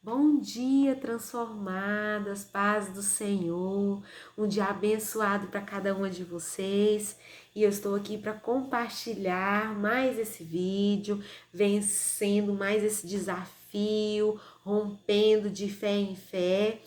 Bom dia, transformadas, paz do Senhor, um dia abençoado para cada uma de vocês. E eu estou aqui para compartilhar mais esse vídeo, vencendo mais esse desafio, rompendo de fé em fé.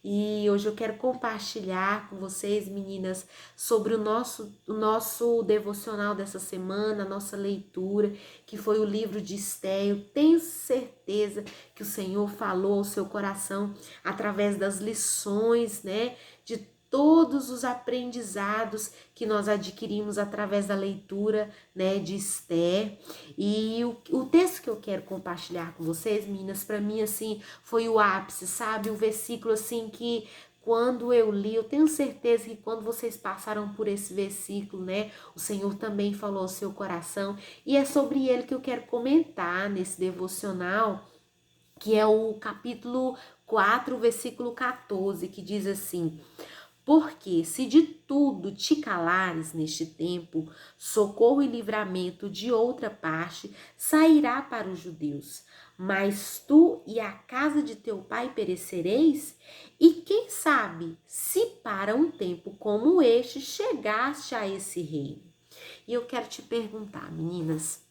E hoje eu quero compartilhar com vocês, meninas, sobre o nosso devocional dessa semana, a nossa leitura, que foi o livro de Esté. Eu tenho certeza que o Senhor falou ao seu coração através das lições, né, de todos os aprendizados que nós adquirimos através da leitura, né, de Esté. E o texto que eu quero compartilhar com vocês, meninas, para mim, assim, foi o ápice, sabe? Um versículo, assim, que quando eu li, eu tenho certeza que quando vocês passaram por esse versículo, né, o Senhor também falou ao seu coração. E é sobre ele que eu quero comentar nesse devocional, que é o capítulo 4, versículo 14, que diz assim: porque se de tudo te calares neste tempo, socorro e livramento de outra parte sairá para os judeus. Mas tu e a casa de teu pai perecereis? E quem sabe se para um tempo como este chegaste a esse reino? E eu quero te perguntar, meninas,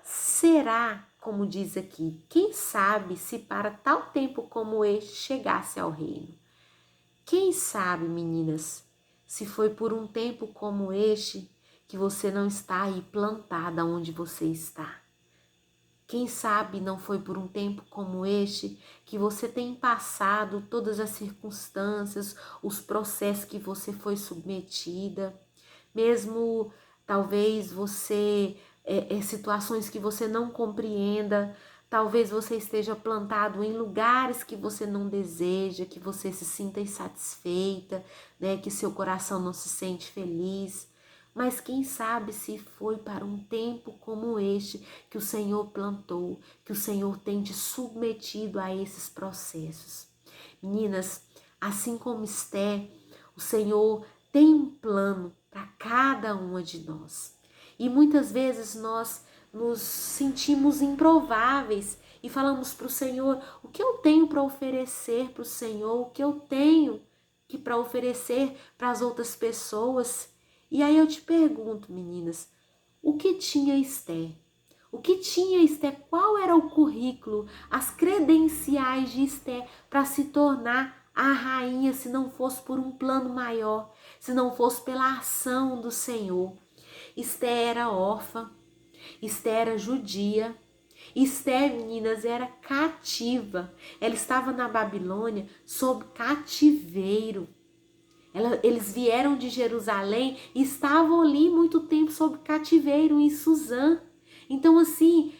será, como diz aqui, quem sabe se para tal tempo como este chegasse ao reino? Quem sabe, meninas, se foi por um tempo como este que você não está aí plantada onde você está? Quem sabe não foi por um tempo como este que você tem passado todas as circunstâncias, os processos que você foi submetida, mesmo talvez você, situações que você não compreenda, talvez você esteja plantado em lugares que você não deseja, que você se sinta insatisfeita, né, que seu coração não se sente feliz. Mas quem sabe se foi para um tempo como este que o Senhor plantou, que o Senhor tem te submetido a esses processos. Meninas, assim como Esté, o Senhor tem um plano para cada uma de nós. E muitas vezes nós nos sentimos improváveis e falamos para o Senhor: o que eu tenho para oferecer para o Senhor, o que eu tenho que para oferecer para as outras pessoas. E aí eu te pergunto, meninas, o que tinha Esté? O que tinha Esté? Qual era o currículo, as credenciais de Esté para se tornar a rainha, se não fosse por um plano maior, se não fosse pela ação do Senhor? Esté era órfã, Esté era judia, Esté, meninas, era cativa. Ela estava na Babilônia sob cativeiro. Eles vieram de Jerusalém e estavam ali muito tempo sob cativeiro em Suzã. Então, assim,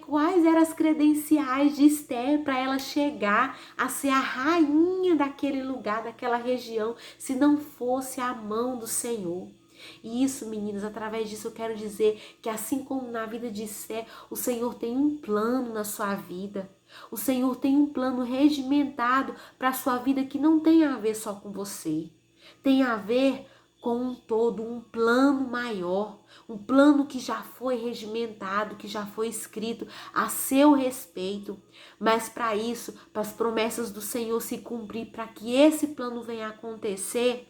quais eram as credenciais de Esther para ela chegar a ser a rainha daquele lugar, daquela região, se não fosse a mão do Senhor? E isso, meninas, através disso eu quero dizer que assim como na vida de Esther, o Senhor tem um plano na sua vida. O Senhor tem um plano regimentado para a sua vida que não tem a ver só com você. Tem a ver com um todo, um plano maior, um plano que já foi regimentado, que já foi escrito a seu respeito. Mas para isso, para as promessas do Senhor se cumprir, para que esse plano venha a acontecer,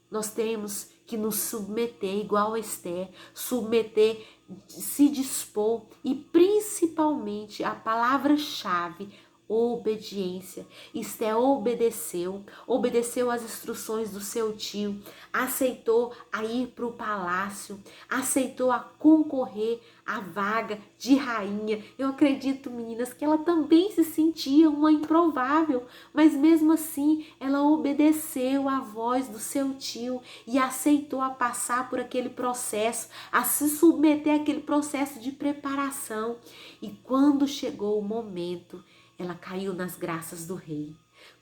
nós temos que nos submeter, igual a Esther, submeter, se dispor e principalmente a palavra-chave, obediência. Esther obedeceu às instruções do seu tio, aceitou a ir para o palácio, aceitou a concorrer à vaga de rainha. Eu acredito, meninas, que ela também se sentia uma improvável, mas mesmo assim ela obedeceu à voz do seu tio e aceitou a passar por aquele processo, a se submeter àquele processo de preparação. E quando chegou o momento, ela caiu nas graças do rei.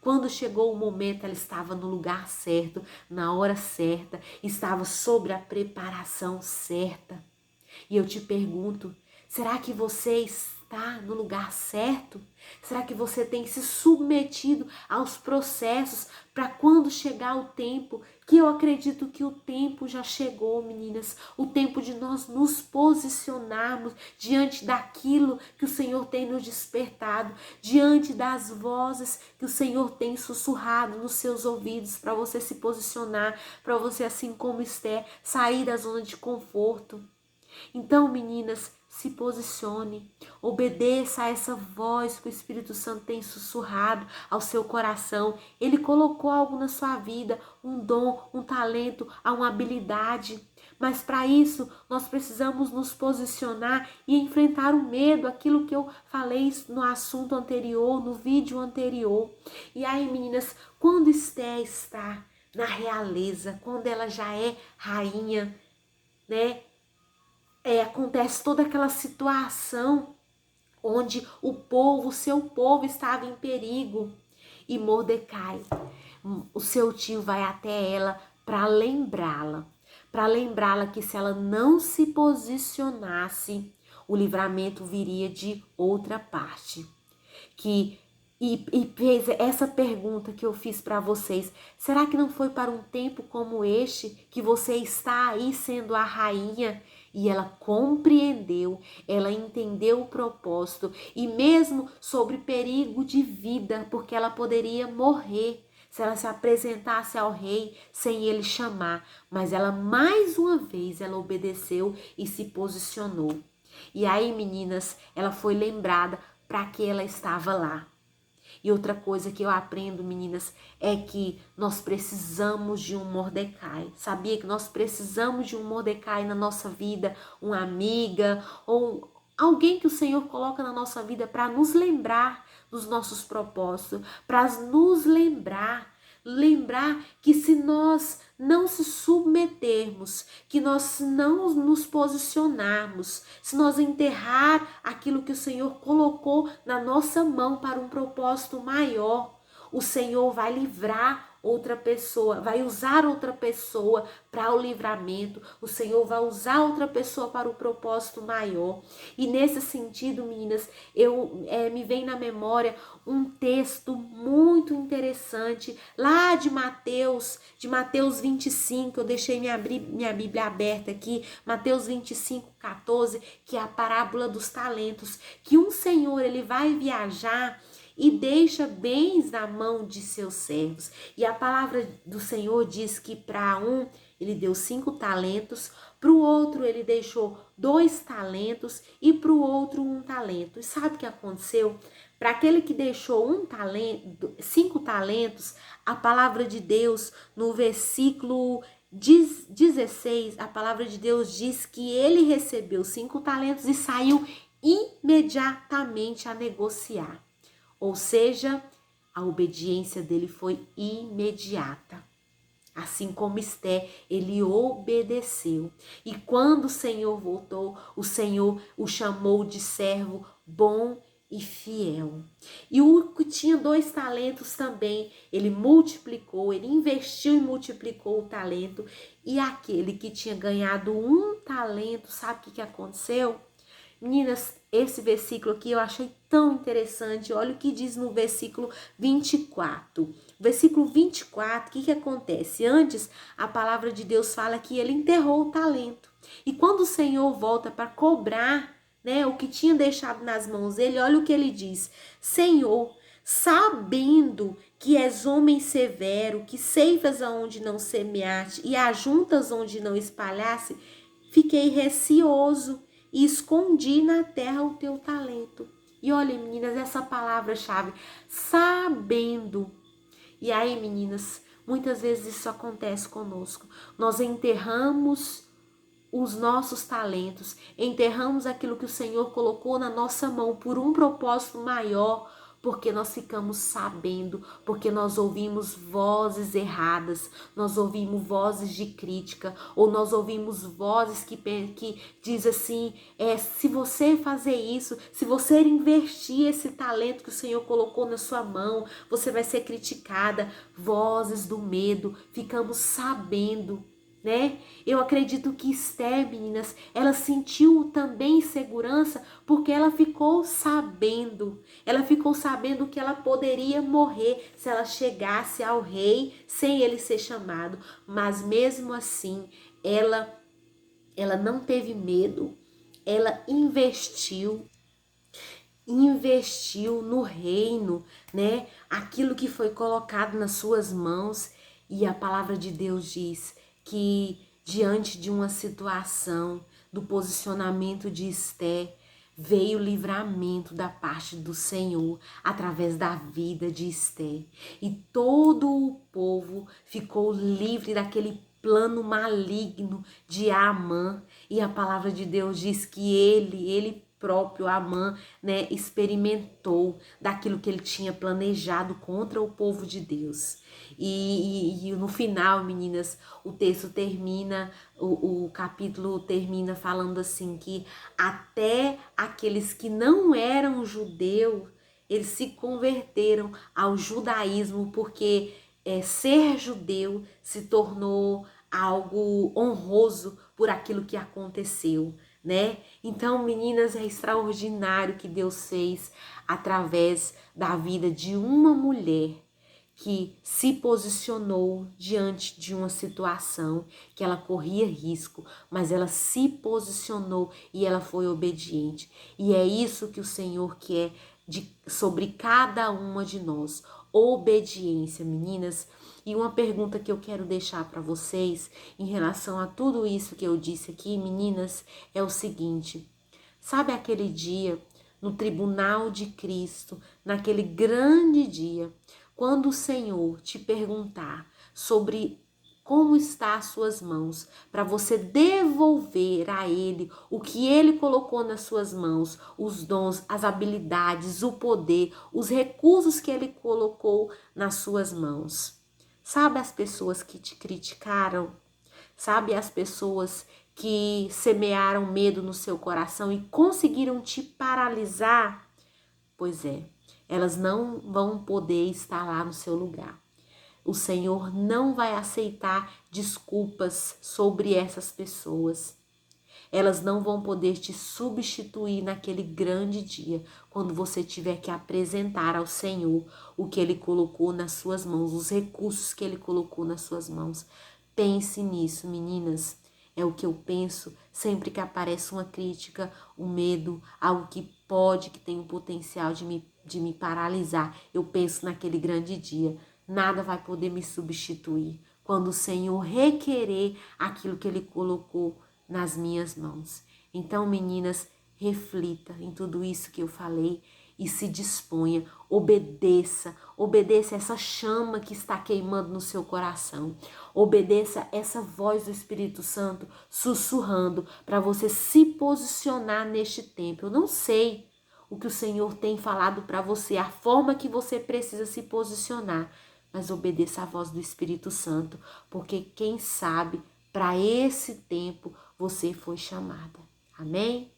Quando chegou o momento, ela estava no lugar certo, na hora certa, estava sobre a preparação certa. E eu te pergunto, será que você está está no lugar certo? Será que você tem se submetido aos processos para quando chegar o tempo, que eu acredito que o tempo já chegou, meninas, o tempo de nós nos posicionarmos diante daquilo que o Senhor tem nos despertado, diante das vozes que o Senhor tem sussurrado nos seus ouvidos, para você se posicionar, para você, assim como Esther, sair da zona de conforto. Então, meninas, se posicione, obedeça a essa voz que o Espírito Santo tem sussurrado ao seu coração. Ele colocou algo na sua vida, um dom, um talento, uma habilidade. Mas para isso, nós precisamos nos posicionar e enfrentar o medo, aquilo que eu falei no assunto anterior, no vídeo anterior. E aí, meninas, quando Esther está na realeza, quando ela já é rainha, né? Acontece toda aquela situação onde o seu povo estava em perigo. E Mordecai, o seu tio, vai até ela para lembrá-la que se ela não se posicionasse, o livramento viria de outra parte. E fez essa pergunta que eu fiz para vocês: será que não foi para um tempo como este que você está aí sendo a rainha? E ela compreendeu, ela entendeu o propósito, e mesmo sobre perigo de vida, porque ela poderia morrer se ela se apresentasse ao rei sem ele chamar. Mas ela, mais uma vez, ela obedeceu e se posicionou. E aí, meninas, ela foi lembrada para que ela estava lá. E outra coisa que eu aprendo, meninas, é que nós precisamos de um Mordecai. Sabia que nós precisamos de um Mordecai na nossa vida? Uma amiga ou alguém que o Senhor coloca na nossa vida para nos lembrar dos nossos propósitos, para nos lembrar que se nós não se submetermos, que nós não nos posicionarmos, se nós enterrar aquilo que o Senhor colocou na nossa mão para um propósito maior, o Senhor vai livrar outra pessoa, vai usar outra pessoa para o livramento, o Senhor vai usar outra pessoa para o propósito maior. E nesse sentido, meninas, me vem na memória um texto muito interessante lá de Mateus 25, eu deixei minha Bíblia aberta aqui, Mateus 25, 14, que é a parábola dos talentos, que um senhor, ele vai viajar e deixa bens na mão de seus servos. E a palavra do Senhor diz que para um ele deu 5 talentos, para o outro ele deixou 2 talentos e para o outro 1 talento. E sabe o que aconteceu? Para aquele que deixou 5 talentos, a palavra de Deus no versículo 16, a palavra de Deus diz que ele recebeu 5 talentos e saiu imediatamente a negociar. Ou seja, a obediência dele foi imediata. Assim como Esther, ele obedeceu. E quando o Senhor voltou, o Senhor o chamou de servo bom e fiel. E o que tinha 2 talentos também, ele multiplicou, ele investiu e multiplicou o talento. E aquele que tinha ganhado 1 talento, sabe o que aconteceu? Meninas, esse versículo aqui eu achei tão interessante. Olha o que diz no versículo 24. Versículo 24, o que acontece? Antes, a palavra de Deus fala que ele enterrou o talento. E quando o Senhor volta para cobrar, né, o que tinha deixado nas mãos dele, olha o que ele diz: Senhor, sabendo que és homem severo, que ceifas aonde não semeaste e ajuntas onde não espalhaste, fiquei receoso e escondi na terra o teu talento. E olha, meninas, essa palavra-chave, sabendo. E aí, meninas, muitas vezes isso acontece conosco. Nós enterramos os nossos talentos, enterramos aquilo que o Senhor colocou na nossa mão por um propósito maior, porque nós ficamos sabendo, porque nós ouvimos vozes erradas, nós ouvimos vozes de crítica, ou nós ouvimos vozes que diz assim, se você fazer isso, se você investir esse talento que o Senhor colocou na sua mão, você vai ser criticada. Vozes do medo, ficamos sabendo. né? Eu acredito que Esther, meninas, ela sentiu também segurança porque ela ficou sabendo que ela poderia morrer se ela chegasse ao rei sem ele ser chamado, mas mesmo assim, ela não teve medo, ela investiu no reino, né? Aquilo que foi colocado nas suas mãos. E a palavra de Deus diz que diante de uma situação, do posicionamento de Esther, veio livramento da parte do Senhor através da vida de Esther. E todo o povo ficou livre daquele plano maligno de Amã. E a palavra de Deus diz que ele próprio, Amã, né, experimentou daquilo que ele tinha planejado contra o povo de Deus. E no final, meninas, o texto termina, o capítulo termina falando assim que até aqueles que não eram judeus, eles se converteram ao judaísmo porque ser judeu se tornou algo honroso por aquilo que aconteceu, né? Então, meninas, é extraordinário que Deus fez através da vida de uma mulher que se posicionou diante de uma situação que ela corria risco, mas ela se posicionou e ela foi obediente. E é isso que o Senhor quer sobre cada uma de nós. Obediência, meninas. E uma pergunta que eu quero deixar para vocês em relação a tudo isso que eu disse aqui, meninas, é o seguinte: sabe aquele dia no tribunal de Cristo, naquele grande dia, quando o Senhor te perguntar sobre como está as suas mãos, para você devolver a Ele o que Ele colocou nas suas mãos, os dons, as habilidades, o poder, os recursos que Ele colocou nas suas mãos. Sabe as pessoas que te criticaram? Sabe as pessoas que semearam medo no seu coração e conseguiram te paralisar? Pois é, elas não vão poder estar lá no seu lugar. O Senhor não vai aceitar desculpas sobre essas pessoas. Elas não vão poder te substituir naquele grande dia, quando você tiver que apresentar ao Senhor o que Ele colocou nas suas mãos, os recursos que Ele colocou nas suas mãos. Pense nisso, meninas. É o que eu penso sempre que aparece uma crítica, um medo, algo que que tem o potencial de me paralisar. Eu penso naquele grande dia. Nada vai poder me substituir quando o Senhor requerer aquilo que Ele colocou nas minhas mãos. Então, meninas, reflita em tudo isso que eu falei e se disponha, obedeça essa chama que está queimando no seu coração. Obedeça essa voz do Espírito Santo sussurrando para você se posicionar neste tempo. Eu não sei o que o Senhor tem falado para você, a forma que você precisa se posicionar, mas obedeça a voz do Espírito Santo, porque quem sabe para esse tempo você foi chamada. Amém?